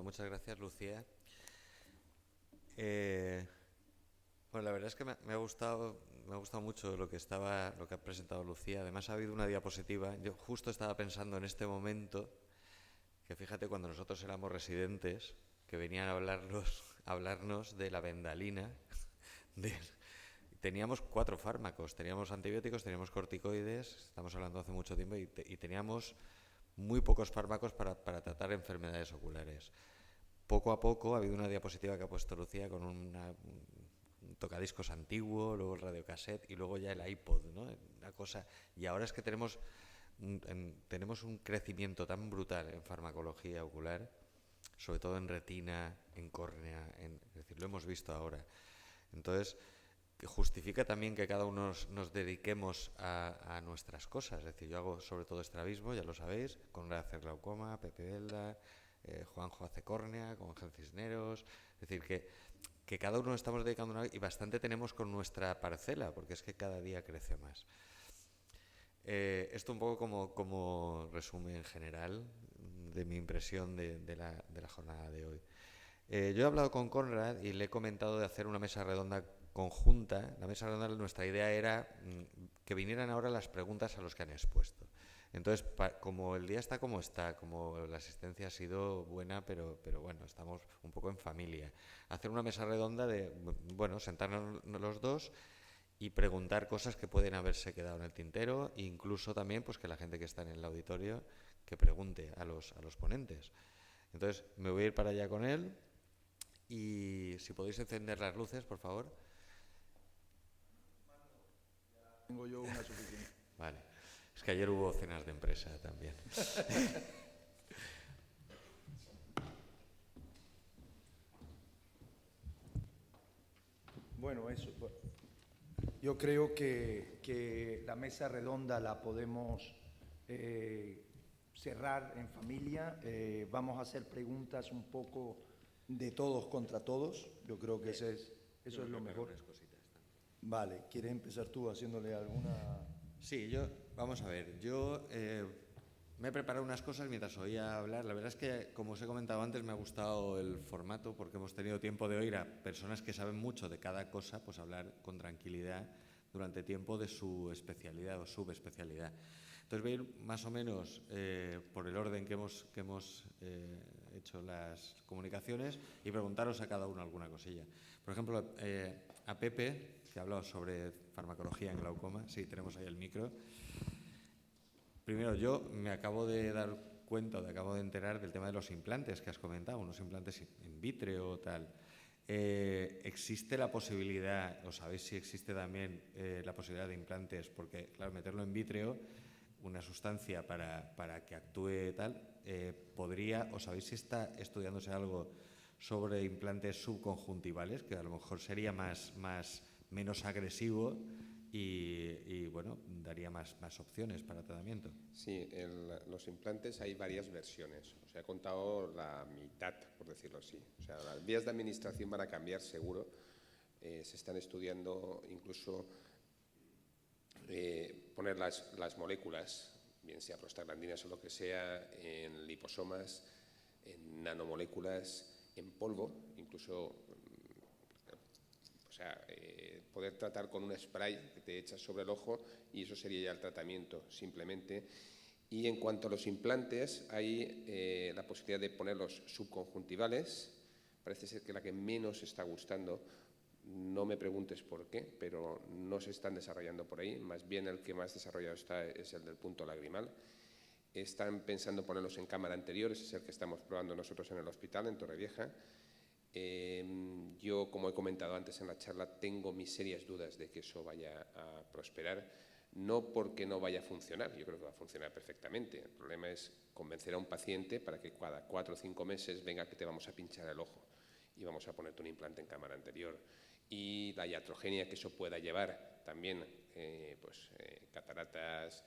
muchas gracias, Lucía. Bueno, la verdad es que me ha gustado mucho lo que ha presentado Lucía. Además, ha habido una diapositiva. Yo justo estaba pensando en este momento que fíjate cuando nosotros éramos residentes, que venían a hablarnos de la Vendalina. de- Teníamos 4 fármacos, teníamos antibióticos, teníamos corticoides, estamos hablando hace mucho tiempo, y teníamos muy pocos fármacos para tratar enfermedades oculares. Poco a poco ha habido una diapositiva que ha puesto Lucía con un tocadiscos antiguo, luego el radiocassette y luego ya el iPod, ¿no? Una cosa. Y ahora es que tenemos un crecimiento tan brutal en farmacología ocular, sobre todo en retina, en córnea, es decir, lo hemos visto ahora. Entonces, que justifica también que cada uno nos dediquemos a nuestras cosas. Es decir, yo hago sobre todo estrabismo, ya lo sabéis, Conrad hace glaucoma, Pepe Belda, Juanjo hace córnea, con Ángel Cisneros. Es decir, que cada uno estamos dedicando y bastante tenemos con nuestra parcela, porque es que cada día crece más. Esto un poco como resumen general de mi impresión de la jornada de hoy. Yo he hablado con Conrad y le he comentado de hacer una mesa redonda conjunta. La mesa redonda, nuestra idea era que vinieran ahora las preguntas a los que han expuesto. Entonces, como el día está como está, como la asistencia ha sido buena, pero bueno, estamos un poco en familia. Hacer una mesa redonda de, bueno, sentarnos los dos y preguntar cosas que pueden haberse quedado en el tintero, e incluso también pues que la gente que está en el auditorio que pregunte a los ponentes. Entonces, me voy a ir para allá con él. Y si podéis encender las luces, por favor. Tengo yo una suficiente. Vale. Es que ayer hubo cenas de empresa también. Bueno, eso. Yo creo que la mesa redonda la podemos cerrar en familia. Vamos a hacer preguntas un poco de todos contra todos. Yo creo que eso es lo mejor. Vale, ¿quieres empezar tú haciéndole alguna...? Sí, vamos a ver, yo me he preparado unas cosas mientras oía hablar. La verdad es que, como os he comentado antes, me ha gustado el formato porque hemos tenido tiempo de oír a personas que saben mucho de cada cosa, pues hablar con tranquilidad durante tiempo de su especialidad o subespecialidad. Entonces voy a ir más o menos por el orden que hemos hecho las comunicaciones y preguntaros a cada uno alguna cosilla. Por ejemplo, a Pepe, que ha hablado sobre farmacología en glaucoma. Sí, tenemos ahí el micro. Primero, yo me acabo de dar cuenta, me acabo de enterar del tema de los implantes que has comentado, unos implantes in vitro o tal. ¿Existe la posibilidad, o sabéis si existe también la posibilidad de implantes? Porque, claro, meterlo in vitro, una sustancia para que actúe tal, podría, o sabéis si está estudiándose algo sobre implantes subconjuntivales, que a lo mejor sería menos agresivo y bueno, daría más opciones para tratamiento. Sí, los implantes hay varias versiones. Os he contado la mitad, por decirlo así. O sea, las vías de administración van a cambiar seguro. Se están estudiando incluso poner las moléculas, bien sea prostaglandinas o lo que sea, en liposomas, en nanomoléculas, en polvo, incluso poder tratar con un spray que te echas sobre el ojo y eso sería ya el tratamiento simplemente. Y en cuanto a los implantes, hay la posibilidad de ponerlos subconjuntivales. Parece ser que la que menos está gustando, no me preguntes por qué, pero no se están desarrollando por ahí. Más bien el que más desarrollado está es el del punto lagrimal. Están pensando ponerlos en cámara anterior, ese es el que estamos probando nosotros en el hospital, en Torrevieja. Yo, como he comentado antes en la charla, tengo mis serias dudas de que eso vaya a prosperar, no porque no vaya a funcionar, yo creo que va a funcionar perfectamente. El problema es convencer a un paciente para que cada 4 o 5 meses venga que te vamos a pinchar el ojo y vamos a ponerte un implante en cámara anterior. Y la iatrogenia que eso pueda llevar también, cataratas,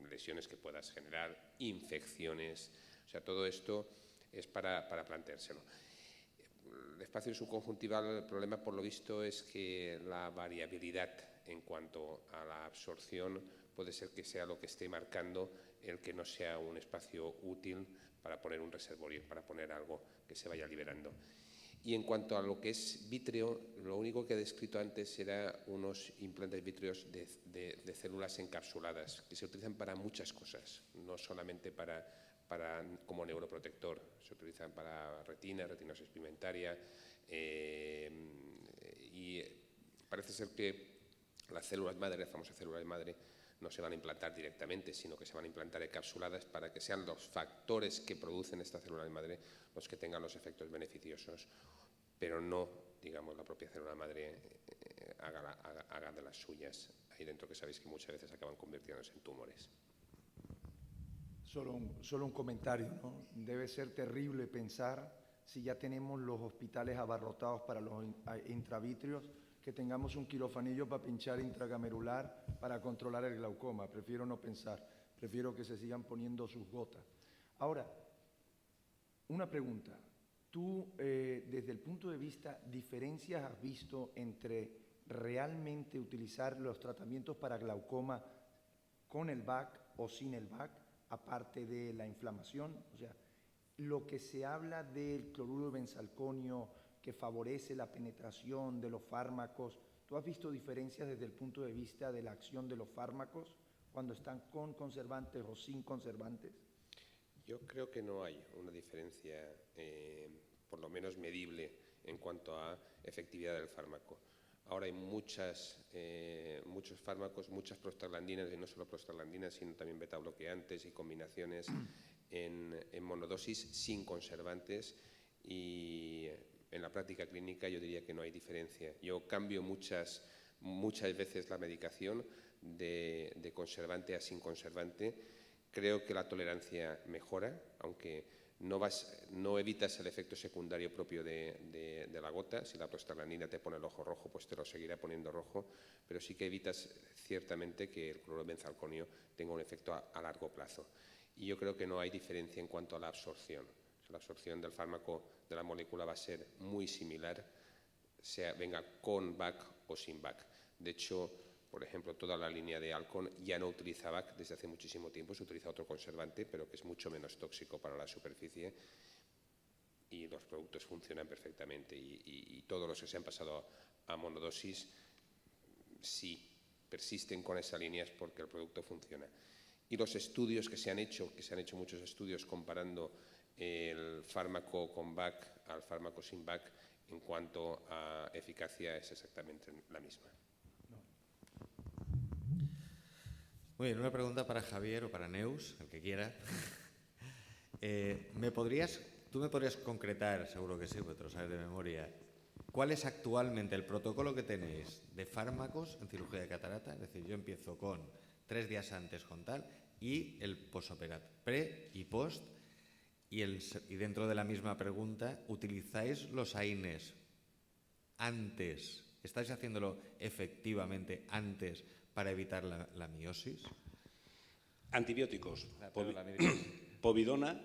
lesiones que puedas generar, infecciones, o sea, todo esto es para planteárselo. El espacio subconjuntival, el problema por lo visto es que la variabilidad en cuanto a la absorción puede ser que sea lo que esté marcando el que no sea un espacio útil poner un reservorio, para poner algo que se vaya liberando. Y en cuanto a lo que es vítreo, lo único que he descrito antes era unos implantes vítreos de células encapsuladas, que se utilizan para muchas cosas, no solamente como neuroprotector, se utilizan para retinosis pigmentaria, y parece ser que las células madre, las famosas células madre, no se van a implantar directamente, sino que se van a implantar encapsuladas para que sean los factores que producen estas células madre los que tengan los efectos beneficiosos, pero no, digamos, la propia célula madre haga de las suyas ahí dentro, que sabéis que muchas veces acaban convirtiéndose en tumores. Solo un comentario, ¿no? Debe ser terrible pensar, si ya tenemos los hospitales abarrotados para los intravítreos, que tengamos un quirofanillo para pinchar intracamerular para controlar el glaucoma. Prefiero no pensar, prefiero que se sigan poniendo sus gotas. Ahora, una pregunta. Tú, desde el punto de vista, ¿diferencias has visto entre realmente utilizar los tratamientos para glaucoma con el VAC o sin el VAC, aparte de la inflamación? O sea, lo que se habla del cloruro de benzalconio, que favorece la penetración de los fármacos, ¿tú has visto diferencias desde el punto de vista de la acción de los fármacos cuando están con conservantes o sin conservantes? Yo creo que no hay una diferencia, por lo menos medible, en cuanto a efectividad del fármaco. Ahora hay muchos fármacos, muchas prostaglandinas, y no solo prostaglandinas, sino también beta-bloqueantes y combinaciones en monodosis sin conservantes, y en la práctica clínica yo diría que no hay diferencia. Yo cambio muchas veces la medicación de conservante a sin conservante. Creo que la tolerancia mejora, aunque no evitas el efecto secundario propio de la gota. Si la prostaglandina te pone el ojo rojo, pues te lo seguirá poniendo rojo, pero sí que evitas ciertamente que el cloruro de benzalconio tenga un efecto a largo plazo. Y yo creo que no hay diferencia en cuanto a la absorción. La absorción del fármaco, de la molécula, va a ser muy similar, venga con VAC o sin VAC. De hecho, por ejemplo, toda la línea de Alcon ya no utiliza VAC desde hace muchísimo tiempo, se utiliza otro conservante, pero que es mucho menos tóxico para la superficie, y los productos funcionan perfectamente. Y todos los que se han pasado a monodosis, si persisten con esa línea, es porque el producto funciona. Y los estudios que se han hecho muchos estudios comparando el fármaco con VAC al fármaco sin VAC, en cuanto a eficacia es exactamente la misma. Muy bien, una pregunta para Javier o para Neus, el que quiera. ¿Tú me podrías concretar, seguro que sí, porque te lo sabes de memoria, cuál es actualmente el protocolo que tenéis de fármacos en cirugía de catarata? Es decir, yo empiezo con 3 días antes con tal, y el postoperatorio, pre y post, y dentro de la misma pregunta, ¿utilizáis los AINES antes? ¿Estáis haciéndolo efectivamente antes para evitar la miosis? Antibióticos. Povidona,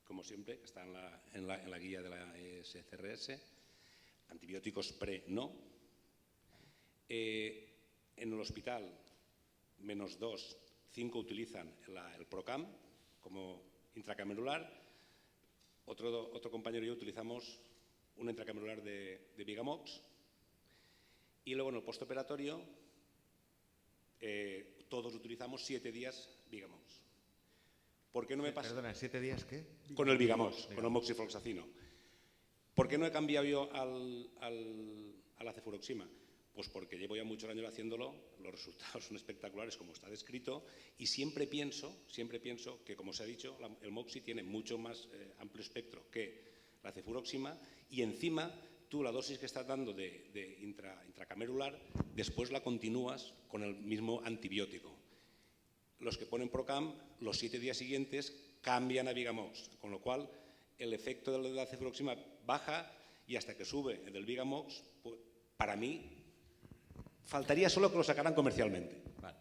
como siempre, está en la guía de la SCRS. Antibióticos pre, no. En el hospital, -2, 5 utilizan el Procam como intracamerular. Otro compañero y yo utilizamos un intracamerular de Vigamox. Y luego en el postoperatorio, todos utilizamos 7 días Vigamox. ¿Por qué no me pasa? Perdona, ¿7 días qué? Con el Vigamox, con el moxifloxacino. ¿Por qué no he cambiado yo a la cefuroxima? Pues porque llevo ya muchos años haciéndolo, los resultados son espectaculares, como está descrito, y siempre pienso que, como se ha dicho, el moxi tiene mucho más amplio espectro que la cefuroxima, y encima tú la dosis que estás dando de intracamerular, después la continúas con el mismo antibiótico. Los que ponen Procam, los 7 días siguientes cambian a Vigamox, con lo cual el efecto de la cefuroxima baja, y hasta que sube el del Vigamox, pues, para mí, faltaría solo que lo sacaran comercialmente. Vale.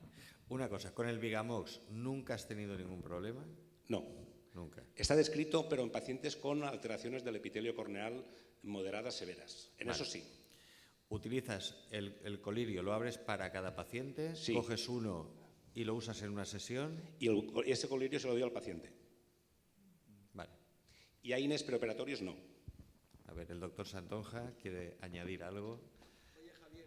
Una cosa, ¿con el Vigamox nunca has tenido ningún problema? No. Nunca. Está descrito, pero en pacientes con alteraciones del epitelio corneal moderadas severas. En Vale. eso sí. ¿Utilizas el colirio, lo abres para cada paciente? Sí. ¿Coges uno y lo usas en una sesión? Y ese colirio se lo doy al paciente. Y AINES preoperatorios no. A ver, el doctor Santonja quiere añadir algo. Oye, Javier,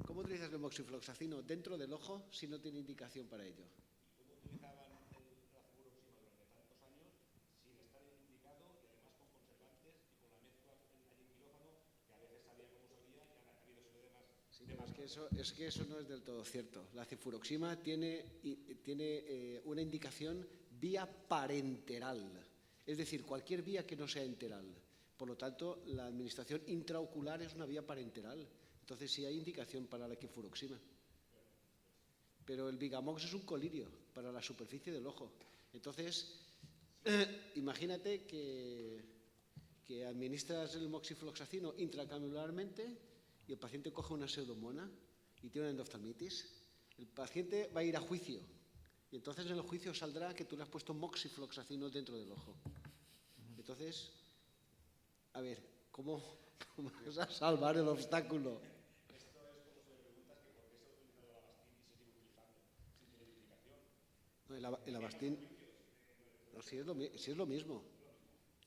¿cómo utilizas el moxifloxacino dentro del ojo si no tiene indicación para ello? ¿Cómo utilizaban la cefuroxima durante tantos años sin estar indicado y además con conservantes y con la mezcla allí en quirófano, que a veces sabía cómo sabía y han habido de más? Sí, es que eso no es del todo cierto. La cefuroxima tiene una indicación vía parenteral, es decir, cualquier vía que no sea enteral. Por lo tanto, la administración intraocular es una vía parenteral. Entonces sí hay indicación para la cefuroxima. Pero el Vigamox es un colirio para la superficie del ojo. Entonces, imagínate que administras el moxifloxacino intracamerularmente y el paciente coge una pseudomona y tiene una endoftalmitis. El paciente va a ir a juicio y entonces en el juicio saldrá que tú le has puesto moxifloxacino dentro del ojo. Entonces, a ver, ¿cómo vas a salvar el obstáculo? El Avastin, no, si es lo mismo,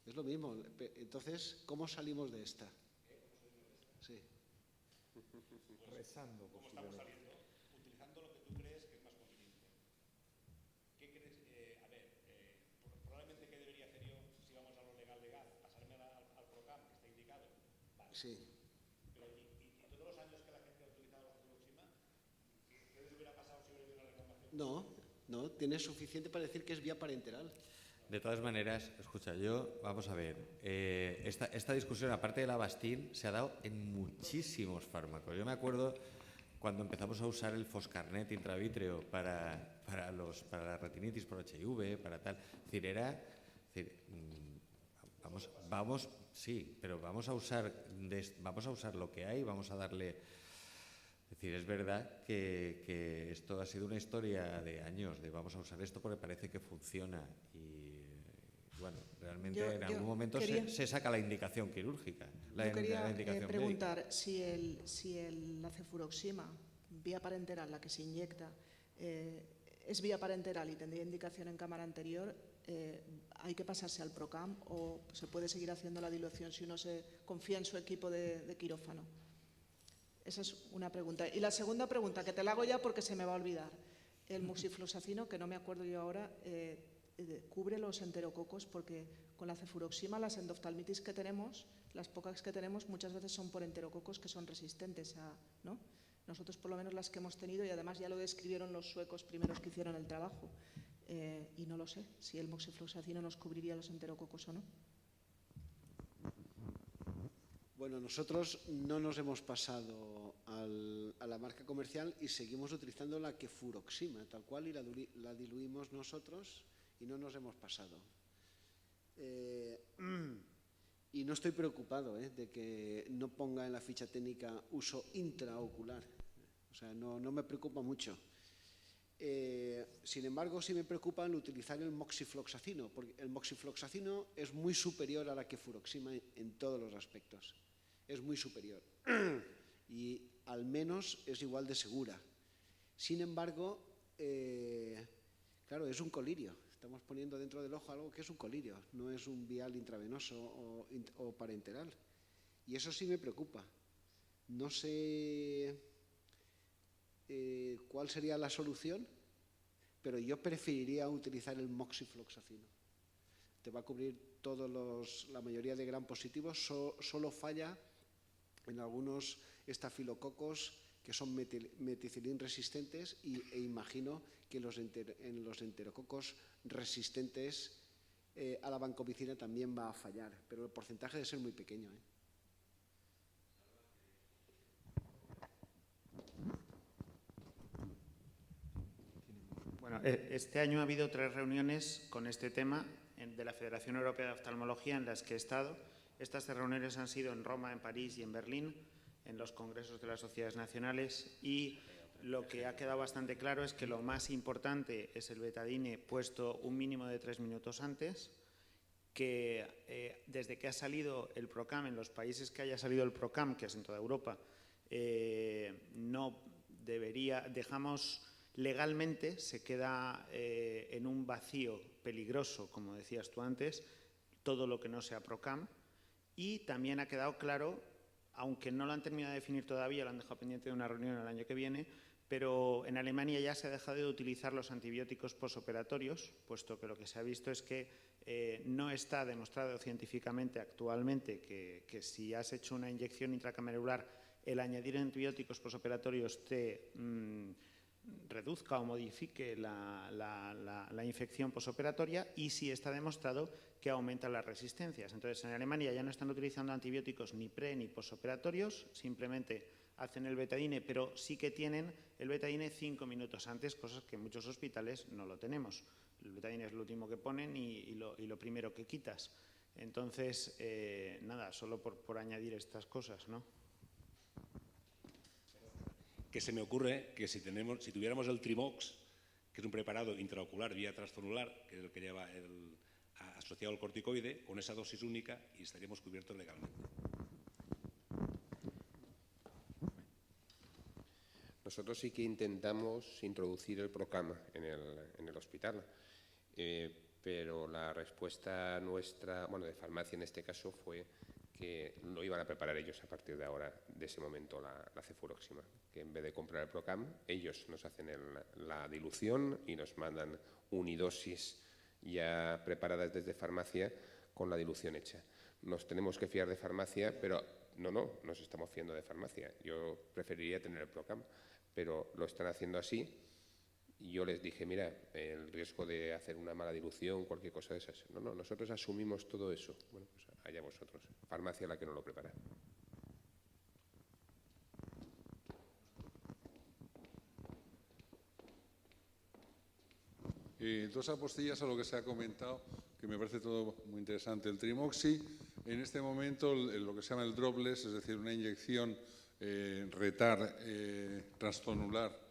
es lo mismo. Entonces, ¿cómo salimos de esta? Sí. Rezando. ¿Cómo estamos saliendo? Utilizando lo que tú crees que es más conveniente. ¿Qué crees? A ver, probablemente ¿qué debería hacer yo si vamos a lo legal? ¿Pasarme al PROCAM, que está indicado? Vale. Sí. Pero ¿y todos los años que la gente ha utilizado la cefuroxima, qué les hubiera pasado si hubiera habido una reclamación? No, tienes suficiente para decir que es vía parenteral. De todas maneras, escucha, vamos a ver, esta discusión, aparte del Avastin, se ha dado en muchísimos fármacos. Yo me acuerdo cuando empezamos a usar el Foscarnet intravítreo para la retinitis por HIV, para tal. Es decir, sí, pero vamos a usar lo que hay, vamos a darle. Es decir, es verdad que esto ha sido una historia de años, de vamos a usar esto porque parece que funciona y bueno, realmente en algún momento se saca la indicación quirúrgica. Yo quería preguntar si la cefuroxima, vía parenteral, la que se inyecta, es vía parenteral y tendría indicación en cámara anterior, ¿hay que pasarse al PROCAM o se puede seguir haciendo la dilución si uno se confía en su equipo de quirófano? Esa es una pregunta. Y la segunda pregunta, que te la hago ya porque se me va a olvidar. El moxifloxacino, que no me acuerdo yo ahora, cubre los enterococos porque con la cefuroxima las endoftalmitis que tenemos, las pocas que tenemos, muchas veces son por enterococos que son resistentes a, ¿no? Nosotros por lo menos las que hemos tenido, y además ya lo describieron los suecos primeros que hicieron el trabajo, y no lo sé si el moxifloxacino nos cubriría los enterococos o no. Bueno, nosotros no nos hemos pasado a la marca comercial y seguimos utilizando la cefuroxima, tal cual, y la diluimos nosotros y no nos hemos pasado. Y no estoy preocupado de que no ponga en la ficha técnica uso intraocular. O sea, no me preocupa mucho. Sin embargo, sí me preocupa el utilizar el moxifloxacino, porque el moxifloxacino es muy superior a la cefuroxima en todos los aspectos. Es muy superior y al menos es igual de segura. Sin embargo, claro, es un colirio. Estamos poniendo dentro del ojo algo que es un colirio, no es un vial intravenoso o parenteral. Y eso sí me preocupa. No sé cuál sería la solución, pero yo preferiría utilizar el moxifloxacino. Te va a cubrir la mayoría de gram positivos, solo falla en algunos estafilococos que son meticilín resistentes e imagino que en los enterococos resistentes a la vancomicina también va a fallar, pero el porcentaje debe ser muy pequeño. Bueno, este año ha habido 3 reuniones con este tema de la Federación Europea de Oftalmología en las que he estado. Estas 3 reuniones han sido en Roma, en París y en Berlín, en los congresos de las sociedades nacionales, y lo que ha quedado bastante claro es que lo más importante es el betadine puesto un mínimo de 3 minutos antes, que desde que ha salido el PROCAM, en los países que haya salido el PROCAM, que es en toda Europa, dejamos Legalmente se queda en un vacío peligroso, como decías tú antes, todo lo que no sea PROCAM, y también ha quedado claro, aunque no lo han terminado de definir todavía, lo han dejado pendiente de una reunión el año que viene, pero en Alemania ya se ha dejado de utilizar los antibióticos posoperatorios, puesto que lo que se ha visto es que no está demostrado científicamente actualmente que si has hecho una inyección intracamerular, el añadir antibióticos posoperatorios te reduzca o modifique la infección posoperatoria, y sí está demostrado que aumenta las resistencias. Entonces, en Alemania ya no están utilizando antibióticos ni pre ni posoperatorios, simplemente hacen el betadine, pero sí que tienen el betadine 5 minutos antes, cosas que en muchos hospitales no lo tenemos. El betadine es lo último que ponen y lo primero que quitas. Entonces, nada, solo por añadir estas cosas, ¿no? Que se me ocurre que si tuviéramos el Trimox, que es un preparado intraocular vía transzonular, que es el que lleva asociado al corticoide, con esa dosis única y estaríamos cubiertos legalmente. Nosotros sí que intentamos introducir el PROCAM en el hospital, pero la respuesta nuestra, bueno, de farmacia en este caso, fue que lo iban a preparar ellos a partir de ahora, de ese momento, la cefuroxima, que en vez de comprar el PROCAM, ellos nos hacen la dilución y nos mandan unidosis ya preparadas desde farmacia con la dilución hecha. Nos tenemos que fiar de farmacia, pero no, nos estamos fiando de farmacia. Yo preferiría tener el PROCAM, pero lo están haciendo así. Y yo les dije, mira, el riesgo de hacer una mala dilución, cualquier cosa de esas. No, nosotros asumimos todo eso. Bueno, pues allá vosotros. Farmacia la que no lo prepara. Dos apostillas a lo que se ha comentado, que me parece todo muy interesante. El Trimoxi, en este momento, lo que se llama el dropless, es decir, una inyección transtonular,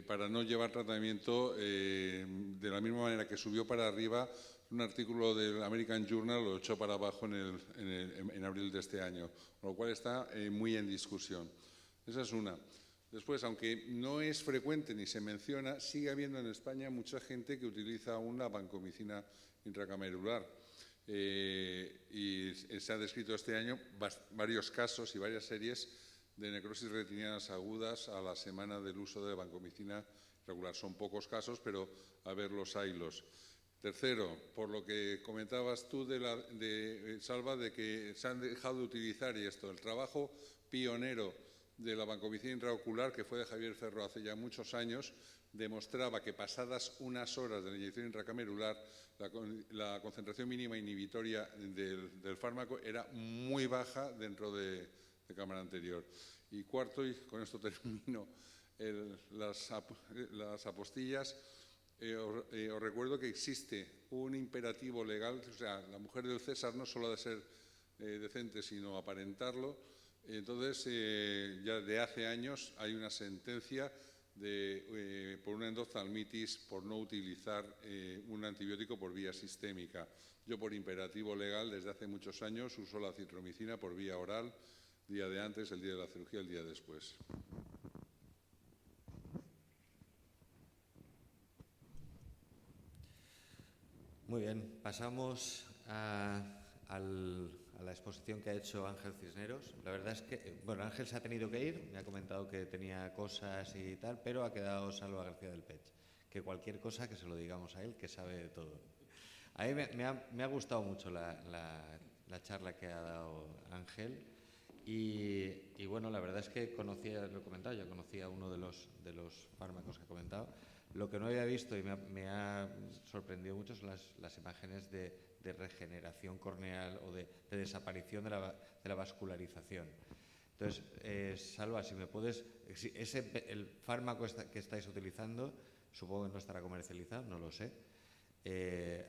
para no llevar tratamiento, de la misma manera que subió para arriba, un artículo del American Journal lo echó para abajo en abril de este año, lo cual está muy en discusión. Esa es una. Después, aunque no es frecuente ni se menciona, sigue habiendo en España mucha gente que utiliza aún la vancomicina intracamerular. Y se ha descrito este año varios casos y varias series de necrosis retinianas agudas a la semana del uso de vancomicina regular. Son pocos casos, pero a ver los haylos. Tercero, por lo que comentabas tú Salva, de que se han dejado de utilizar, y esto, el trabajo pionero de la vancomicina intraocular, que fue de Javier Ferro hace ya muchos años, demostraba que pasadas unas horas de la inyección intracamerular, la concentración mínima inhibitoria del fármaco era muy baja dentro de cámara anterior. Y cuarto, y con esto termino, las apostillas. Os recuerdo que existe un imperativo legal, o sea, la mujer del César no solo ha de ser decente, sino aparentarlo. Entonces, ya de hace años hay una sentencia por una endoftalmitis por no utilizar un antibiótico por vía sistémica. Yo, por imperativo legal, desde hace muchos años uso la citromicina por vía oral, día de antes, el día de la cirugía, el día después. Muy bien, pasamos a la exposición que ha hecho Ángel Cisneros. La verdad es que, bueno, Ángel se ha tenido que ir, me ha comentado que tenía cosas y tal, pero ha quedado Salva García del Pech. Que cualquier cosa que se lo digamos a él, que sabe de todo. A mí me ha gustado mucho la charla que ha dado Ángel y bueno, la verdad es que lo he comentado, yo conocía uno de los fármacos que ha comentado. Lo que no había visto y me ha sorprendido mucho son las imágenes de regeneración corneal o de desaparición de la vascularización. Entonces, Salva, si me puedes... el fármaco que estáis utilizando, supongo que no estará comercializado, no lo sé.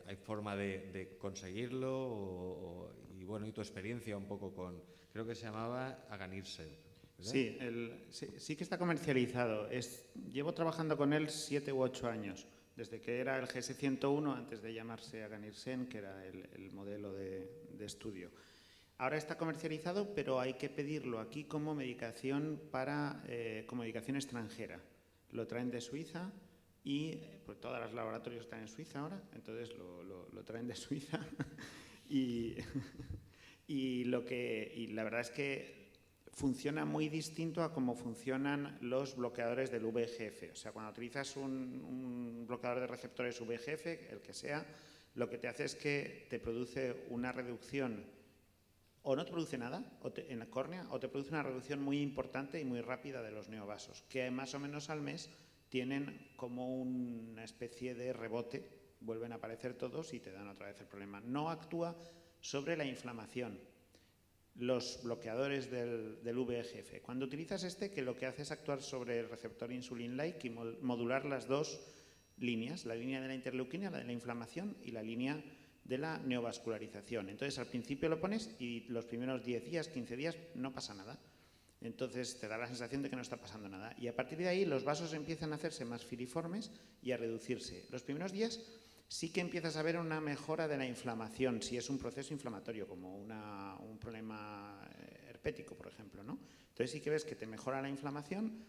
¿Hay forma de conseguirlo? Y bueno, y tu experiencia un poco con... Creo que se llamaba Aganirsen, ¿verdad? Sí, sí que está comercializado. Llevo trabajando con él 7 u 8 años, desde que era el GS101, antes de llamarse Aganirsen, que era el modelo de estudio. Ahora está comercializado, pero hay que pedirlo aquí como medicación como medicación extranjera. lo traen de Suiza y pues todos los laboratorios están en Suiza ahora, entonces lo traen de Suiza y la verdad es que funciona muy distinto a cómo funcionan los bloqueadores del VEGF. O sea, cuando utilizas un bloqueador de receptores VEGF, el que sea, lo que te hace es que te produce una reducción, o no te produce nada en la córnea, o te produce una reducción muy importante y muy rápida de los neovasos, que más o menos al mes tienen como una especie de rebote, vuelven a aparecer todos y te dan otra vez el problema. No actúa sobre la inflamación. Los bloqueadores del VEGF. Cuando utilizas que lo que hace es actuar sobre el receptor insulin-like y modular las dos líneas, la línea de la interleuquina, la de la inflamación, y la línea de la neovascularización. Entonces, al principio lo pones y los primeros 10 días, 15 días, no pasa nada. Entonces, te da la sensación de que no está pasando nada. Y a partir de ahí, los vasos empiezan a hacerse más filiformes y a reducirse. Los primeros días sí que empiezas a ver una mejora de la inflamación, si es un proceso inflamatorio, como un problema herpético, por ejemplo, ¿no? Entonces sí que ves que te mejora la inflamación,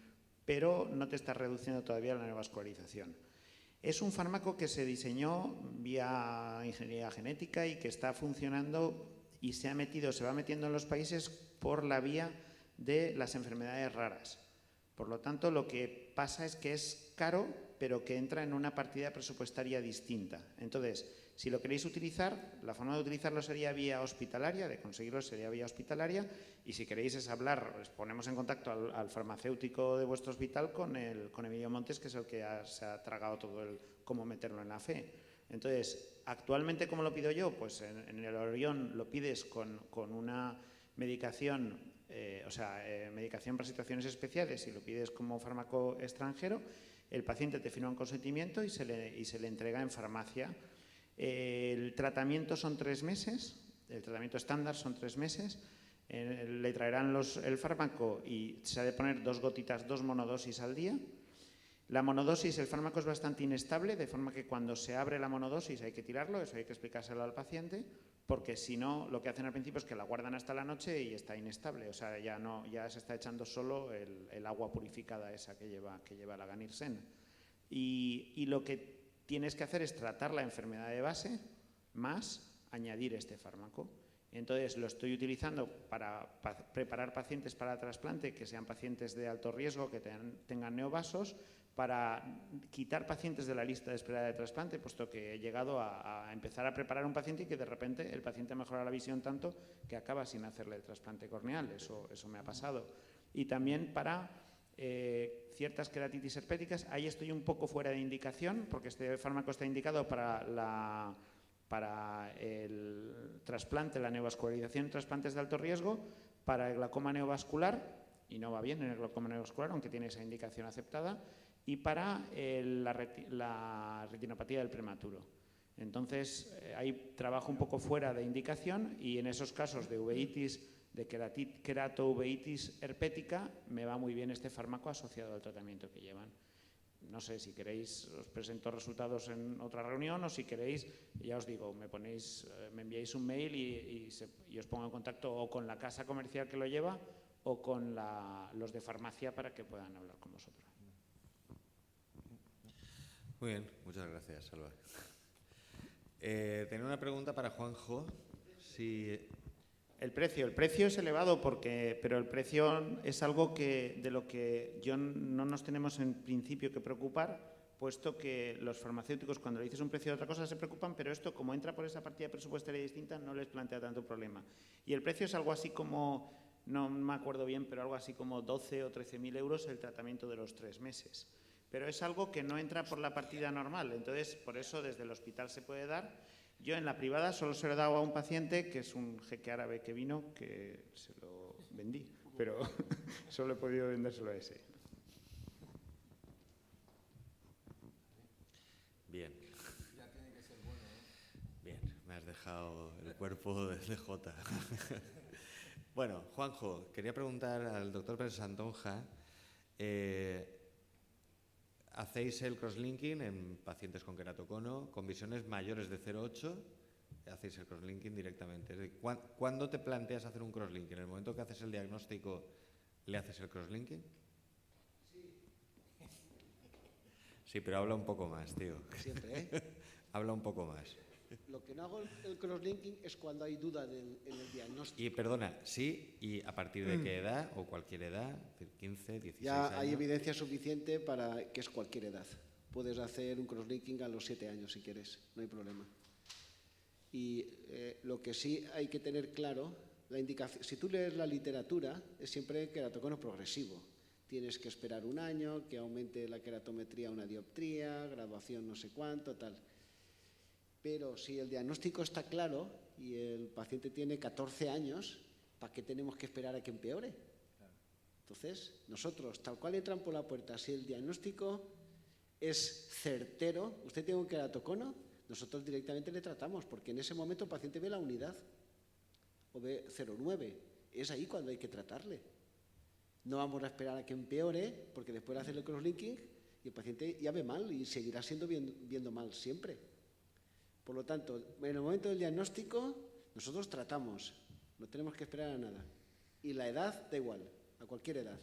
pero no te está reduciendo todavía la neovascularización. Es un fármaco que se diseñó vía ingeniería genética y que está funcionando y se va metiendo en los países por la vía de las enfermedades raras. Por lo tanto, lo que pasa es que es caro, pero que entra en una partida presupuestaria distinta. Entonces, si lo queréis utilizar, la forma de utilizarlo sería vía hospitalaria, de conseguirlo sería vía hospitalaria, y si queréis es hablar, os ponemos en contacto al farmacéutico de vuestro hospital con Emilio Montes, que es el que se ha tragado todo el cómo meterlo en la fe. Entonces, actualmente, ¿cómo lo pido yo? Pues en el Orión lo pides con una medicación, medicación para situaciones especiales, y lo pides como fármaco extranjero. El paciente te firma un consentimiento y se le entrega en farmacia. El tratamiento son 3 meses, el tratamiento estándar son 3 meses. Le traerán el fármaco y se ha de poner 2 gotitas, 2 monodosis al día. La monodosis, el fármaco es bastante inestable, de forma que cuando se abre la monodosis hay que tirarlo, eso hay que explicárselo al paciente, porque si no, lo que hacen al principio es que la guardan hasta la noche y está inestable, o sea, ya se está echando solo el agua purificada esa que lleva la Ganirsen. Y lo que tienes que hacer es tratar la enfermedad de base más añadir este fármaco. Entonces, lo estoy utilizando para preparar pacientes para trasplante, que sean pacientes de alto riesgo, que tengan neovasos, para quitar pacientes de la lista de espera de trasplante, puesto que he llegado a empezar a preparar un paciente y que de repente el paciente mejora la visión tanto que acaba sin hacerle el trasplante corneal. Eso me ha pasado. Y también para ciertas queratitis herpéticas. Ahí estoy un poco fuera de indicación, porque este fármaco está indicado para el trasplante, la neovascularización en trasplantes de alto riesgo, para el glaucoma neovascular, y no va bien en el glaucoma neovascular, aunque tiene esa indicación aceptada, y para la retinopatía del prematuro. Entonces, ahí trabajo un poco fuera de indicación, y en esos casos de uveitis, de queratouveitis herpética, me va muy bien este fármaco asociado al tratamiento que llevan. No sé, si queréis os presento resultados en otra reunión, o si queréis, ya os digo, me enviáis un mail y os pongo en contacto o con la casa comercial que lo lleva o con los de farmacia para que puedan hablar con vosotros. Muy bien, muchas gracias, Salva. Tenía una pregunta para Juanjo. El precio es elevado, pero el precio es algo de lo que no nos tenemos en principio que preocupar, puesto que los farmacéuticos, cuando le dices un precio de otra cosa, se preocupan, pero esto, como entra por esa partida presupuestaria distinta, no les plantea tanto problema. Y el precio es algo así como, no me acuerdo bien, pero algo así como 12 o 13.000 euros el tratamiento de los 3 meses. Pero es algo que no entra por la partida normal, entonces por eso desde el hospital se puede dar. Yo en la privada solo se lo he dado a un paciente, que es un jeque árabe que vino, que se lo vendí, pero solo he podido vendérselo a ese. Bien. Ya tiene que ser bueno, ¿eh? Bien, me has dejado el cuerpo de CJ. Bueno, Juanjo, quería preguntar al doctor Pérez Santonja, ¿hacéis el crosslinking en pacientes con queratocono con visiones mayores de 0,8? Hacéis el crosslinking directamente. ¿Cuándo te planteas hacer un crosslinking? ¿En el momento que haces el diagnóstico le haces el crosslinking? Sí. Sí, pero habla un poco más, tío. Siempre, ¿eh? Habla un poco más. Lo que no hago el crosslinking es cuando hay duda en el diagnóstico. Y perdona, sí, ¿y a partir de qué edad o cualquier edad? 15, 16 Ya años. hay evidencia suficiente para que es cualquier edad. Puedes hacer un crosslinking a los 7 años si quieres, no hay problema. Y lo que sí hay que tener claro, la indicación, si tú lees la literatura, es siempre queratocono progresivo. Tienes que esperar un año, que aumente la queratometría una dioptría, graduación no sé cuánto, tal. Pero si el diagnóstico está claro y el paciente tiene 14 años, ¿para qué tenemos que esperar a que empeore? Entonces, nosotros, tal cual entran por la puerta, si el diagnóstico es certero, usted tiene un queratocono, nosotros directamente le tratamos, porque en ese momento el paciente ve la unidad o ve 0,9. Es ahí cuando hay que tratarle. No vamos a esperar a que empeore, porque después de hacer el crosslinking, y el paciente ya ve mal y seguirá viendo mal siempre. Por lo tanto, en el momento del diagnóstico, nosotros tratamos, no tenemos que esperar a nada. Y la edad da igual, a cualquier edad.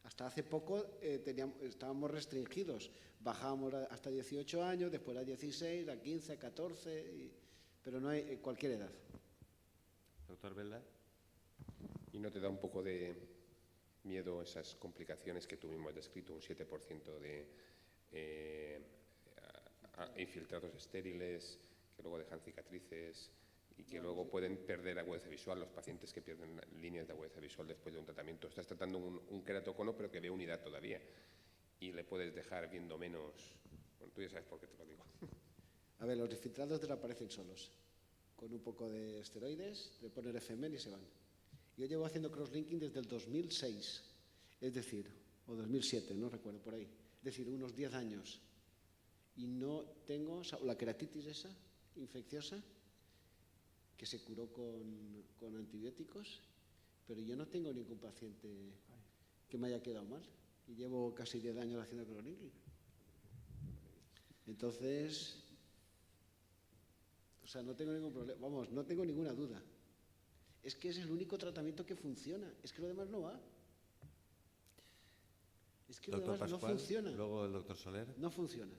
Hasta hace poco estábamos restringidos, bajábamos hasta 18 años, después a 16, a 15, a 14, pero no hay cualquier edad. Doctor Belda. ¿Y no te da un poco de miedo esas complicaciones que tuvimos descrito, un 7% de infiltrados estériles, que luego dejan cicatrices y que luego pueden perder agudeza visual, los pacientes que pierden líneas de agudeza visual después de un tratamiento? Estás tratando un queratocono pero que ve unidad todavía y le puedes dejar viendo menos. Bueno, tú ya sabes por qué te lo digo. A ver, los infiltrados desaparecen solos. Con un poco de esteroides, le ponen FML y se van. Yo llevo haciendo crosslinking desde el 2006, es decir, o 2007, no recuerdo, por ahí. Es decir, unos 10 años. Y no tengo la queratitis esa, infecciosa, que se curó con antibióticos, pero yo no tengo ningún paciente que me haya quedado mal. Y llevo casi 10 años haciendo crosslinking. Entonces, o sea, no tengo ningún problema, vamos, no tengo ninguna duda. Es que es el único tratamiento que funciona, es que lo demás no va. Es que lo Doctor demás Pascual, no funciona. luego el doctor Soler. No funciona.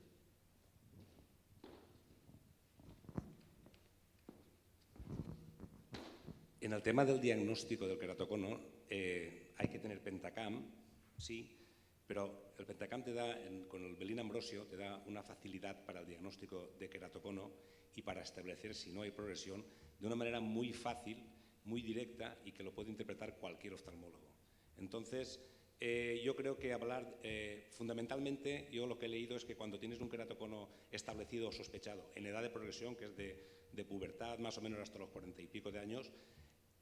En el tema del diagnóstico del queratocono, hay que tener Pentacam, sí, pero el Pentacam te da, con el Belin Ambrosio, te da una facilidad para el diagnóstico de queratocono y para establecer si no hay progresión de una manera muy fácil, muy directa y que lo puede interpretar cualquier oftalmólogo. Entonces, yo creo que hablar, fundamentalmente, yo lo que he leído es que cuando tienes un queratocono establecido o sospechado en edad de progresión, que es de pubertad, más o menos hasta los 40 y pico de años,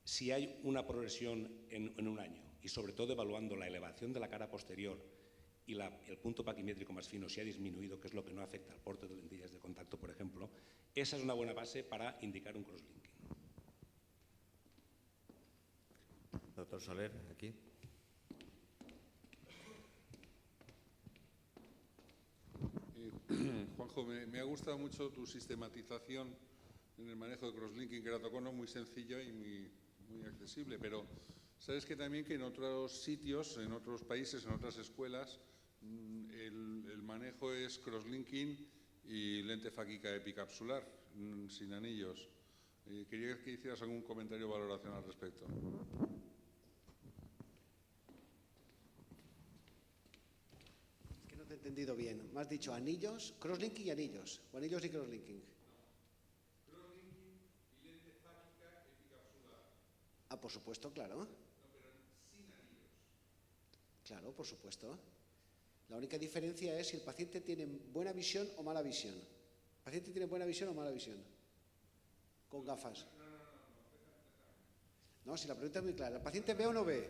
si hay una progresión en un año y sobre todo evaluando la elevación de la cara posterior y el punto paquimétrico más fino si ha disminuido, que es lo que no afecta al porte de lentillas de contacto, por ejemplo, esa es una buena base para indicar un crosslinking. Doctor Soler, aquí. Juanjo, me ha gustado mucho tu sistematización en el manejo de crosslinking queratocono, muy sencillo y muy accesible, pero sabes que también que en otros sitios, en otros países, en otras escuelas, el manejo es crosslinking y lente fáquica epicapsular, sin anillos. Quería que hicieras algún comentario o valoración al respecto. Es que no te he entendido bien. Me has dicho anillos, crosslinking y anillos, o anillos y crosslinking. Crosslinking y lente fáquica epicapsular. Ah, por supuesto, claro. No, pero sin anillos. Claro, por supuesto. La única diferencia es si el paciente tiene buena visión o mala visión. ¿El paciente tiene buena visión o mala visión? Con gafas. No, si la pregunta es muy clara. ¿El paciente ve o no ve?